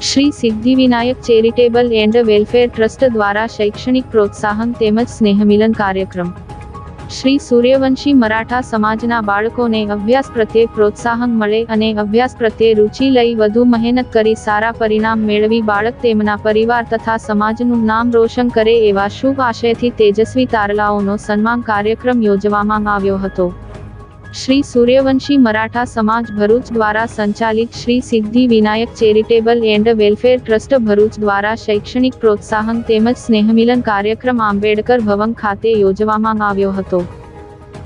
Shri Siddhivinayak charitable and welfare trust द्वारा शैक्षणिक प्रोत्साहन तेमज स्नेहमिलन कार्यक्रम। श्री सूर्यवंशी मराठा समाजना बाळकोने अभ्यास प्रत्ये प्रोत्साहन मळे अने अभ्यास प्रत्ये रुचि लई वधु मेहनत करी सारा परिणाम मेळवी बाळक तेमना परिवार तथा समाजनुं नाम रोशन करे एवा शुभ आशयथी तेजस्वी तारलाओनो सन्मान कार्यक्रम योजवामां आव्यो हतो। श्री सूर्यवंशी मराठा समाज भरूच द्वारा संचालित Shri Siddhi Vinayak charitable and welfare trust Bharuch द्वारा शैक्षणिक प्रोत्साहन तेमज स्नेहमिलन कार्यक्रम आंबेडकर भवन खाते योजवामां आव्यो हतो।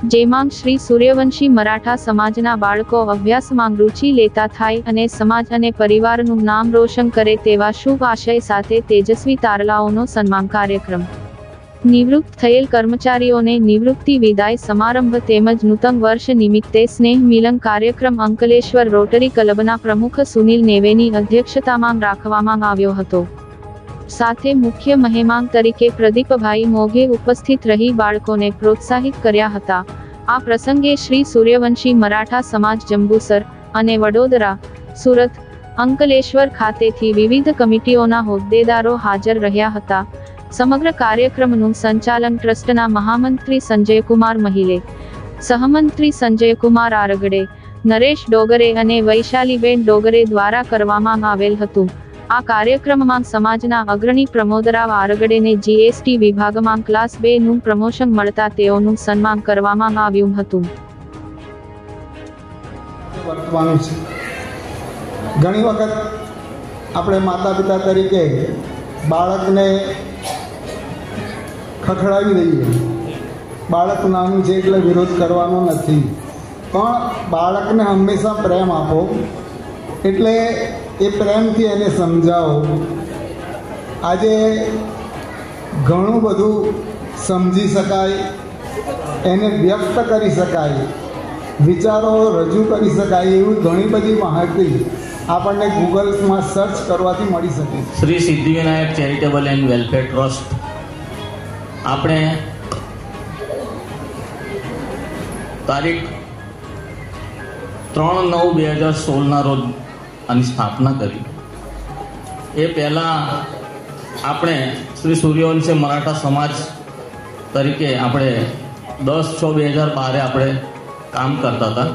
जेमां श्री सूर्यवंशी मराठा समाजना बाळको अभ्यासमां रुचि लेता थाय अने समाज अने परिवारनुं नाम रोशन करे तेवा शुभ आशय साथे तेजस्वी तारलाओनो सन्मान कार्यक्रम। निवृत्त थयेल कर्मचारीओने निवृत्ति विदाय समारंभ तेमज नूतन वर्ष निमित्ते स्नेह मिलन कार्यक्रम अंकलेश्वर रोटरी क्लबना प्रमुख सुनील नेवेनी अध्यक्षतामां राखवामां आव्यो हतो। साथे मुख्य महेमांग तरीके प्रदीपभाई मोघे उपस्थित रही बाळकोने प्रोत्साहित कर्या हता। आ प्रसंगे श्री सूर्यवंशी मराठा समाज जंबूसर अने वडोदरा, सूरत, अंकलेश्वर खातेथी विविध कमिटीओना होद्देदारो हाजर रह्या हता। समग्र कार्यक्रमનું સંચાલન ટ્રસ્ટના મહામંત્રી સંજયકુમાર મहिले, સહમંત્રી સંજયકુમાર આરગડે, નરેશ ડોગરે અને વૈશાલીબેન ડોગરે દ્વારા કરવામાં આવેલ હતું। આ કાર્યક્રમમાં સમાજના અગ્રણી પ્રમોદરાવ આરગડેને જીએસટી વિભાગમાં ક્લાસ 2 નું પ્રમોશન મળતા તેઓનું સન્માન કરવામાં આવ્યું હતું। ઘણી વખત આપણે માતા પિતા તરીકે બાળકને ખખડાવી દઈએ, બાળક નાનું છે એટલે વિરોધ કરવાનો નથી, પણ બાળકને હંમેશા પ્રેમ આપો, એટલે એ પ્રેમથી એને સમજાવો। આજે ઘણું બધું સમજી શકાય, એને વ્યક્ત કરી શકાય, વિચારો રજૂ કરી શકાય એવી ઘણી બધી માહિતી આપણને ગૂગલમાં સર્ચ કરવાથી મળી શકે। Shri Siddhivinayak charitable and welfare trust આપણે તારીખ 3/9/2016 રોજ આની સ્થાપના કરી। એ પહેલાં આપણે શ્રી સૂર્યવંશી મરાઠા સમાજ તરીકે આપણે 10/6/2012 આપણે કામ કરતા હતા।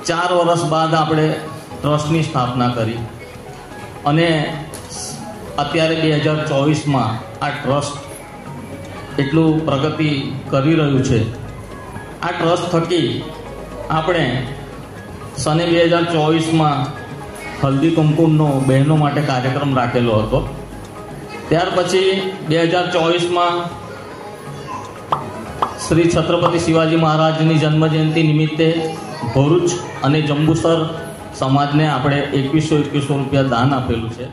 4 વર્ષ બાદ આપણે ટ્રસ્ટની સ્થાપના કરી અને અત્યારે 2024માં આ ટ્રસ્ટ એટલું પ્રગતિ કરી રહ્યું છે। આ ટ્રસ્ટ થકી આપણે સને 2024માં હલ્દી કુમકુમનો બહેનો માટે કાર્યક્રમ રાખેલો હતો। ત્યાર પછી 2024માં શ્રી છત્રપતિ શિવાજી મહારાજની જન્મજયંતિ નિમિત્તે ભરૂચ અને જંબુસર સમાજને આપણે 2100 રૂપિયા દાન આપેલું છે।